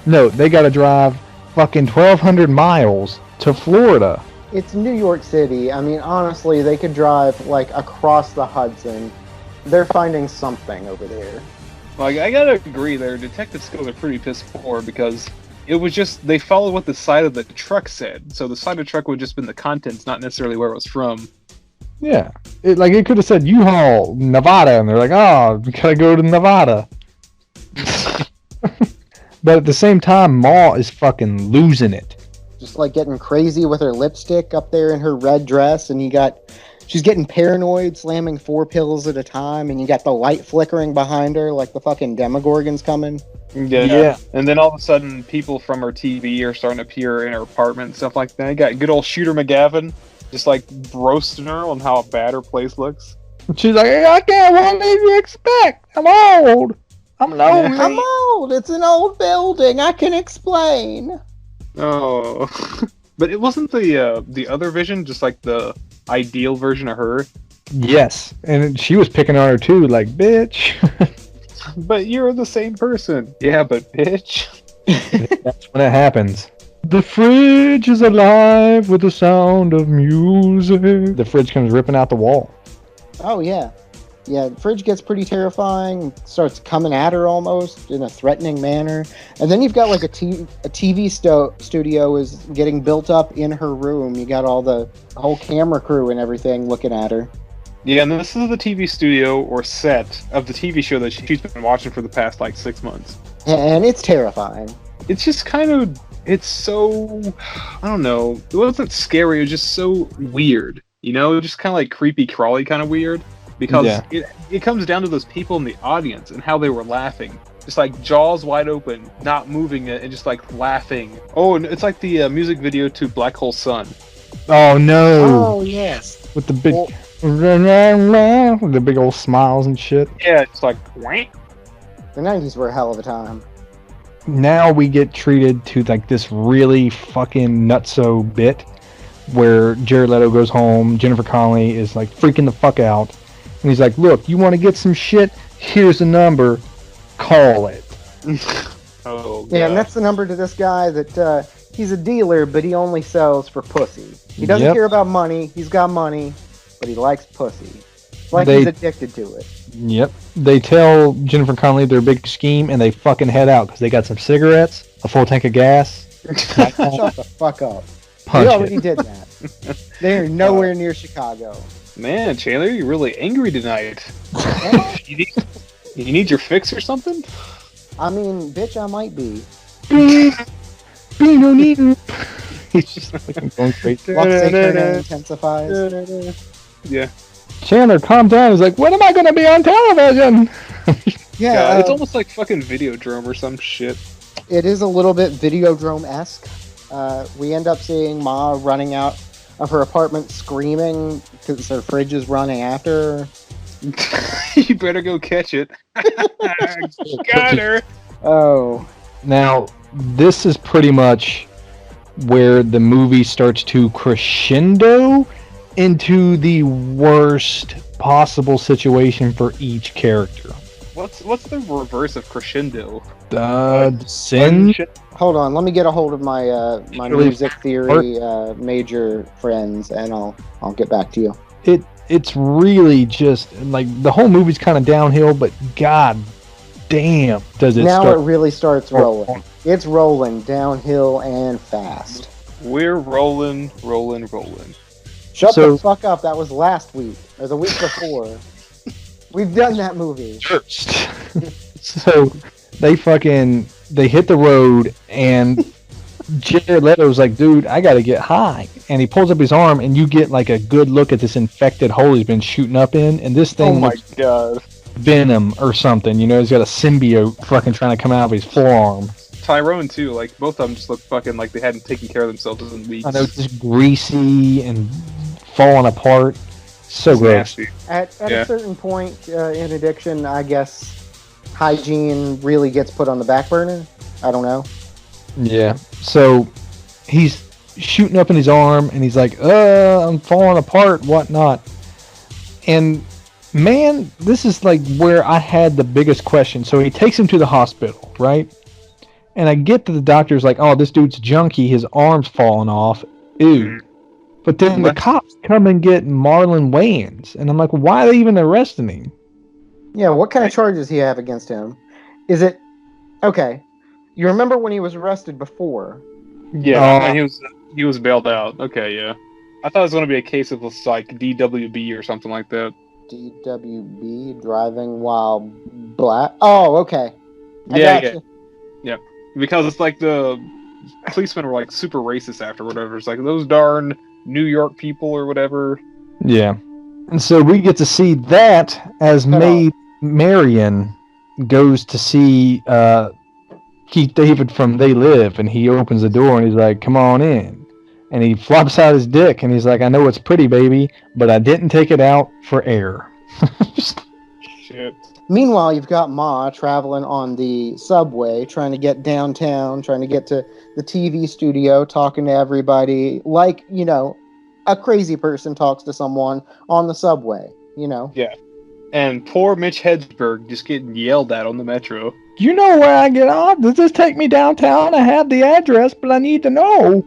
No, they gotta drive fucking 1,200 miles to Florida. It's New York City. I mean, honestly, they could drive, like, across the Hudson. They're finding something over there. Like, I gotta agree, their detective skills are pretty piss poor because it was just, they followed what the side of the truck said. So the side of the truck would have just been the contents, not necessarily where it was from. Yeah. It could have said U-Haul, Nevada, and they're like, oh, we gotta go to Nevada. But at the same time, Ma is fucking losing it. Just like getting crazy with her lipstick up there in her red dress, and she's getting paranoid, slamming 4 pills at a time, and you got the light flickering behind her like the fucking Demogorgon's coming. Yeah. And then all of a sudden, people from her TV are starting to appear in her apartment and stuff like that. You got good old Shooter McGavin just like roasting her on how bad her place looks. She's like, I can't, what did you expect? I'm old. I'm lonely. I'm old. It's an old building. I can explain. Oh. But it wasn't the other Vision, just like the ideal version of her. Yes. And she was picking on her too, like, bitch. But you're the same person. Yeah, but bitch. That's when it happens. The fridge is alive with the sound of music. The fridge comes ripping out the wall. Oh, yeah. Yeah, Fridge gets pretty terrifying, starts coming at her almost in a threatening manner. And then you've got like a TV studio is getting built up in her room. You got all the whole camera crew and everything looking at her. Yeah, and this is the TV studio or set of the TV show that she's been watching for the past like 6 months. And it's terrifying. It's just it's so, I don't know, it wasn't scary, it was just so weird, just kind of like creepy crawly kind of weird, because it comes down to those people in the audience and how they were laughing, just like jaws wide open, not moving it, and just like laughing. Oh, and it's like the music video to Black Hole Sun. Oh no! Oh yes, with the big, with the big old smiles and shit. Yeah, it's like, wank. The 90s were a hell of a time. Now we get treated to like this really fucking nutso bit where Jared Leto goes home, Jennifer Connelly is like freaking the fuck out, and he's like, look, you want to get some shit? Here's the number, call it. Oh, yeah, and that's the number to this guy that he's a dealer, but he only sells for pussy. He doesn't care about money, he's got money, but he likes pussy. Like he's addicted to it. Yep. They tell Jennifer Connelly their big scheme, and they fucking head out because they got some cigarettes, a full tank of gas. Shut the fuck up. We already did that. They're nowhere near Chicago. Man, Chandler, you're really angry tonight. you need your fix or something? I mean, bitch, I might be. He's just fucking going crazy. Intensifies. Yeah. Chandler, calm down. He's like, when am I going to be on television? Yeah, it's almost like fucking Videodrome or some shit. It is a little bit Videodrome-esque. We end up seeing Ma running out of her apartment screaming because her fridge is running after her. You better go catch it. Got her. Oh. Now, this is pretty much where the movie starts to crescendo into the worst possible situation for each character. What's the reverse of crescendo? Sin? Hold on, let me get a hold of my my music theory major friends, and I'll get back to you. It's really just like the whole movie's kind of downhill, but god damn, does it now start? It really starts rolling. It's rolling downhill and fast. We're rolling. Shut the fuck up. That was last week. Or the week before. We've done that movie. So, they hit the road, and Jared Leto's like, dude, I gotta get high. And he pulls up his arm, and you get like a good look at this infected hole he's been shooting up in, and this thing looks God. Venom or something. He's got a symbiote fucking trying to come out of his forearm. Tyrone too, like both of them just look fucking like they hadn't taken care of themselves in weeks. I know, just greasy and falling apart. So gross. At a certain point in addiction, I guess hygiene really gets put on the back burner. I don't know. Yeah. So he's shooting up in his arm, and he's like, I'm falling apart, whatnot. And man, this is like where I had the biggest question. So he takes him to the hospital, right? And I get that the doctor's like, oh, this dude's junky, his arm's falling off. Ew. But then the cops come and get Marlon Wayans. And I'm like, why are they even arresting him? Yeah, what kind of charges he have against him? Is it... Okay. You remember when he was arrested before? Yeah, he was bailed out. Okay, yeah. I thought it was going to be a case of like DWB or something like that. DWB, driving while black? Oh, okay. Yeah. Because it's like the policemen were like super racist after whatever. It's like those darn New York people or whatever. Yeah. And so we get to see that as Marion goes to see Keith David from They Live, and he opens the door and he's like, come on in. And he flops out his dick and he's like, I know it's pretty, baby, but I didn't take it out for air. Shit. Meanwhile, you've got Ma traveling on the subway, trying to get downtown, trying to get to the TV studio, talking to everybody like, a crazy person talks to someone on the subway, Yeah. And poor Mitch Hedberg just getting yelled at on the metro. You know where I get off? Does this take me downtown? I have the address, but I need to know.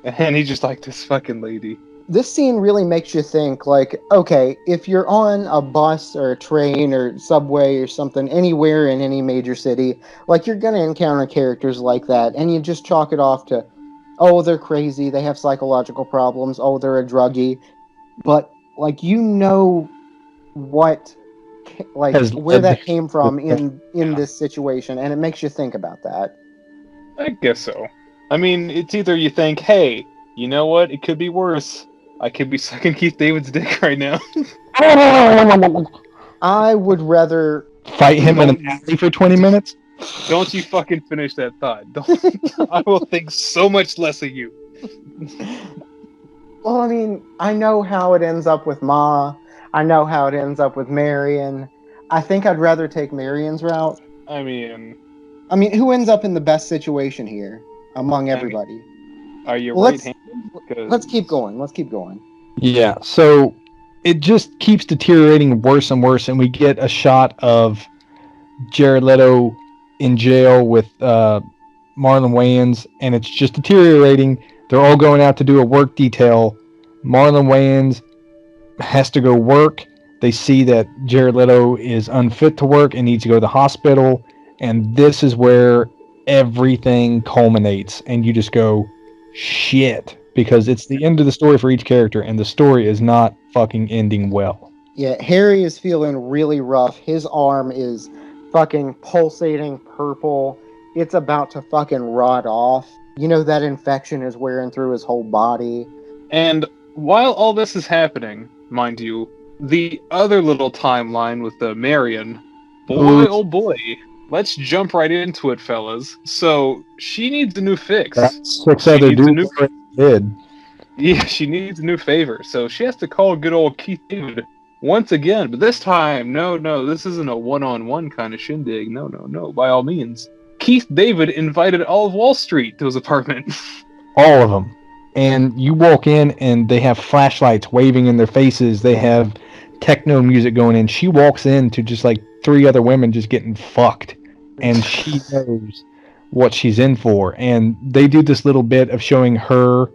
And he's just like, this fucking lady. this scene really makes you think, like, okay, if you're on a bus or a train or subway or something anywhere in any major city, like, you're going to encounter characters like that, and you just chalk it off to, oh, they're crazy, they have psychological problems, oh, they're a druggie. But, like, what, like, Has where led that came from them. in this situation, and it makes you think about that. I guess so. I mean, it's either you think, hey, you know what? It could be worse. I could be sucking Keith David's dick right now. I would rather Fight him in an alley for 20 minutes? Don't you fucking finish that thought. Don't. I will think so much less of you. Well, I mean, I know how it ends up with Ma. I know how it ends up with Marion. I think I'd rather take Marion's route. I mean, Who ends up in the best situation here among everybody? are you Well, right-handed? let's keep going. Let's keep going. Yeah, so it just keeps deteriorating worse and worse, and we get a shot of Jared Leto in jail with Marlon Wayans, and it's just deteriorating. They're all going out to do a work detail. Marlon Wayans has to go work. They see that Jared Leto is unfit to work and needs to go to the hospital, and this is where everything culminates, and you just go, shit, because it's the end of the story for each character, and the story is not fucking ending well. Yeah, Harry is feeling really rough. His arm is fucking pulsating purple. It's about to fucking rot off. You know, that infection is wearing through his whole body. And while all this is happening, mind you, the other little timeline with the Marion, boy oh boy, let's jump right into it, fellas. So she needs a new fix. Six other dudes did. Yeah, she needs a new favor, so she has to call good old Keith David once again. But this time, no, this isn't a one-on-one kind of shindig. No, by all means. Keith David invited all of Wall Street to his apartment. All of them. And you walk in and they have flashlights waving in their faces. They have techno music going in. She walks in to just like 3 other women just getting fucked. And she knows what she's in for. And they do this little bit of showing her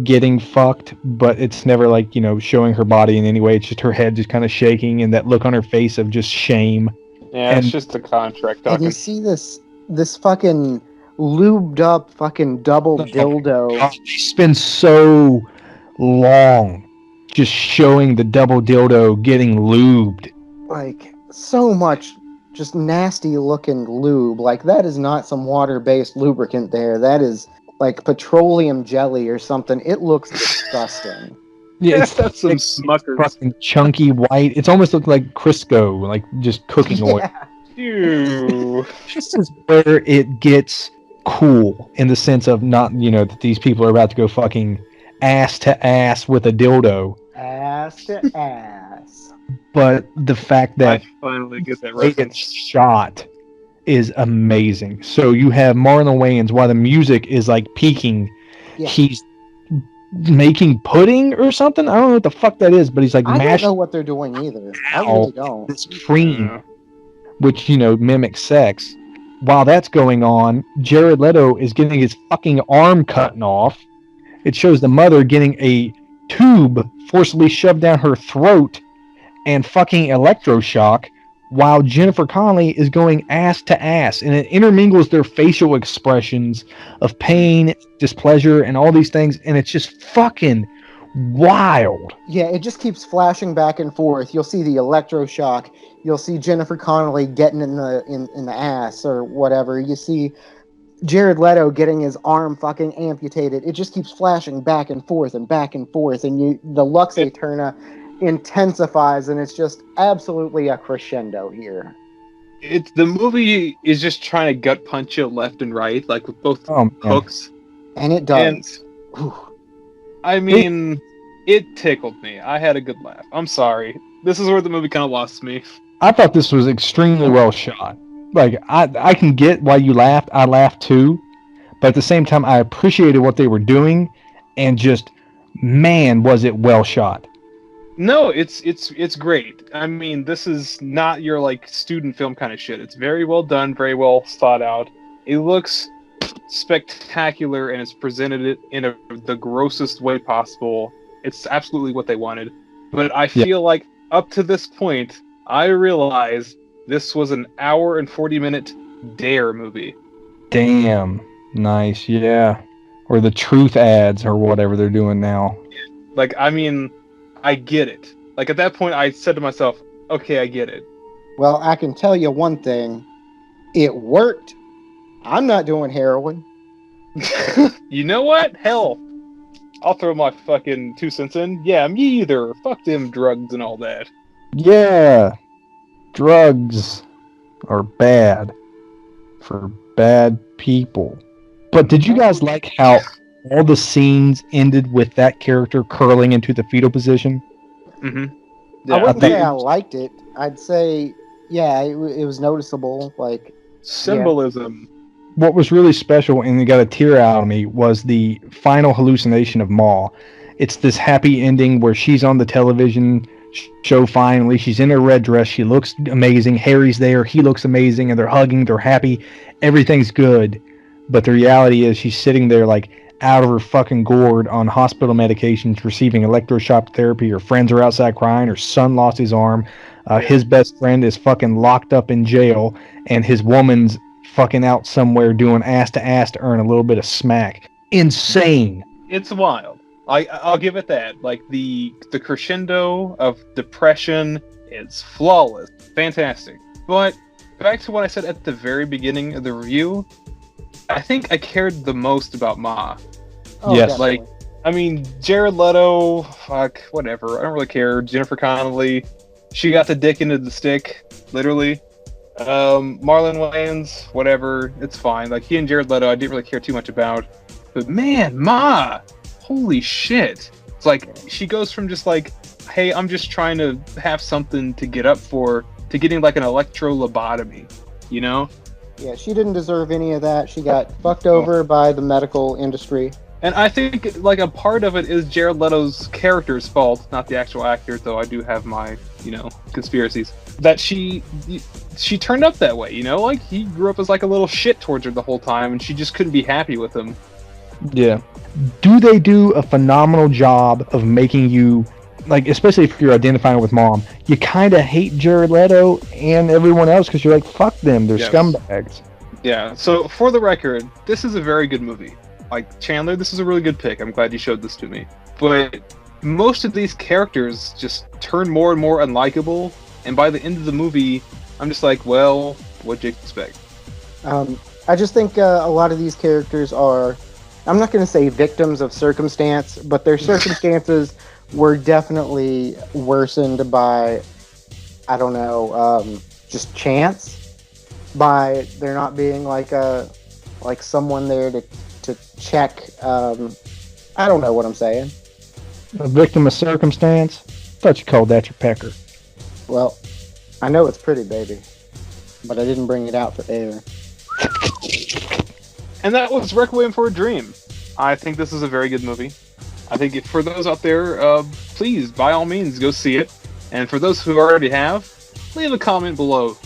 getting fucked, but it's never like, you know, showing her body in any way. It's just her head just kind of shaking and that look on her face of just shame. Yeah, it's just a contract talking. And you see this fucking lubed up fucking double dildo. God, they spend so long just showing the double dildo getting lubed. Like, so much just nasty looking lube. Like, that is not some water-based lubricant there. That is like petroleum jelly or something. It looks disgusting. Yeah, it's that's some Smuckers. Fucking chunky white. It's almost looked like Crisco, like just cooking oil. Ew. This is where it gets cool in the sense of not, you know, that these people are about to go fucking ass to ass with a dildo. Ass to ass. But the fact that I finally get that it's reference. shot is amazing. So you have Marlon Wayans, while the music is like peaking, he's making pudding or something. I don't know what the fuck that is, but he's like I mashing. don't know what they're doing either. I really don't. This cream, which, you know, mimics sex. While that's going on, Jared Leto is getting his fucking arm cut off. It shows the mother getting a tube forcibly shoved down her throat and fucking electroshock, while Jennifer Connelly is going ass to ass, and it intermingles their facial expressions of pain, displeasure, and all these things, and it's just fucking wild. Yeah, it just keeps flashing back and forth. You'll see the electroshock. You'll see Jennifer Connelly getting in the ass or whatever. You see Jared Leto getting his arm fucking amputated. It just keeps flashing back and forth, and the Lux Aeterna intensifies, and it's just absolutely a crescendo here. It's the movie is just trying to gut punch you left and right, like with both hooks, and it does. And, I mean, it tickled me. I had a good laugh. I'm sorry. This is where the movie kind of lost me. I thought this was extremely well shot. Like, I can get why you laughed. I laughed too, but at the same time, I appreciated what they were doing, and just, man, was it well shot. No, it's great. I mean, this is not your like student film kind of shit. It's very well done, very well thought out. It looks spectacular, and it's presented it in the grossest way possible. It's absolutely what they wanted. But I feel like up to this point, I realized this was an hour and 40-minute Dare movie. Damn. Nice, yeah. Or the truth ads or whatever they're doing now. Like, I mean, I get it. Like, at that point, I said to myself, okay, I get it. Well, I can tell you one thing. It worked. I'm not doing heroin. You know what? Hell, I'll throw my fucking 2 cents in. Yeah, me either. Fuck them drugs and all that. Yeah. Drugs are bad for bad people. But did you guys like how all the scenes ended with that character curling into the fetal position? Mm-hmm. Yeah, I wouldn't say I liked it. I'd say, yeah, it was noticeable. Like, symbolism. What was really special, and it got a tear out of me, was the final hallucination of Ma. It's this happy ending where she's on the television show finally. She's in her red dress. She looks amazing. Harry's there. He looks amazing. And they're hugging. They're happy. Everything's good. But the reality is she's sitting there like out of her fucking gourd on hospital medications, receiving electroshock therapy. Her friends are outside crying. Her son lost his arm. His best friend is fucking locked up in jail. And his woman's fucking out somewhere doing ass to ass to earn a little bit of smack. Insane. It's wild. I'll give it that. Like, the crescendo of depression is flawless. Fantastic. But back to what I said at the very beginning of the review, I think I cared the most about Ma. Oh, yes. Definitely. Like, I mean, Jared Leto, fuck, whatever. I don't really care. Jennifer Connelly, she got the dick into the stick, literally. Marlon Wayans, whatever, it's fine. Like, he and Jared Leto, I didn't really care too much about. But man, Ma! Holy shit. It's like, she goes from just like, hey, I'm just trying to have something to get up for, to getting like an electro-lobotomy, you know? Yeah, she didn't deserve any of that. She got fucked over by the medical industry. And I think, like, a part of it is Jared Leto's character's fault, not the actual actor, though I do have my, conspiracies. That she turned up that way, Like, he grew up as, like, a little shit towards her the whole time, and she just couldn't be happy with him. Yeah. Do they do a phenomenal job of making you, like, especially if you're identifying with Mom, you kind of hate Jared Leto and everyone else because you're like, fuck them, they're scumbags. Yeah, so for the record, this is a very good movie. Like, Chandler, this is a really good pick. I'm glad you showed this to me. But most of these characters just turn more and more unlikable, and by the end of the movie, I'm just like, well, what'd you expect? I just think a lot of these characters are, I'm not going to say victims of circumstance, but their circumstances were definitely worsened by, I don't know, just chance, by there not being like someone there to check. I don't know what I'm saying. A victim of circumstance? Thought you called that your pecker. Well, I know it's pretty, baby, but I didn't bring it out for air. And that was Requiem for a Dream. I think this is a very good movie. I think for those out there, please, by all means, go see it. And for those who already have, leave a comment below.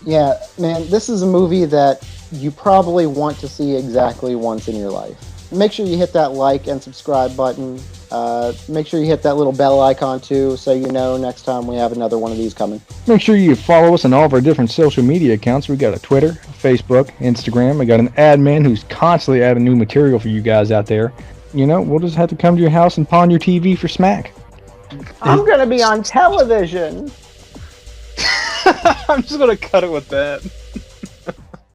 Yeah, man, this is a movie that you probably want to see exactly once in your life. Make sure you hit that like and subscribe button. Make sure you hit that little bell icon too, so you know next time we have another one of these coming. Make sure you follow us on all of our different social media accounts. We got a Twitter, Facebook, Instagram. We got an admin who's constantly adding new material for you guys out there. We'll just have to come to your house and pawn your TV for smack. I'm gonna be on television. I'm just gonna cut it with that.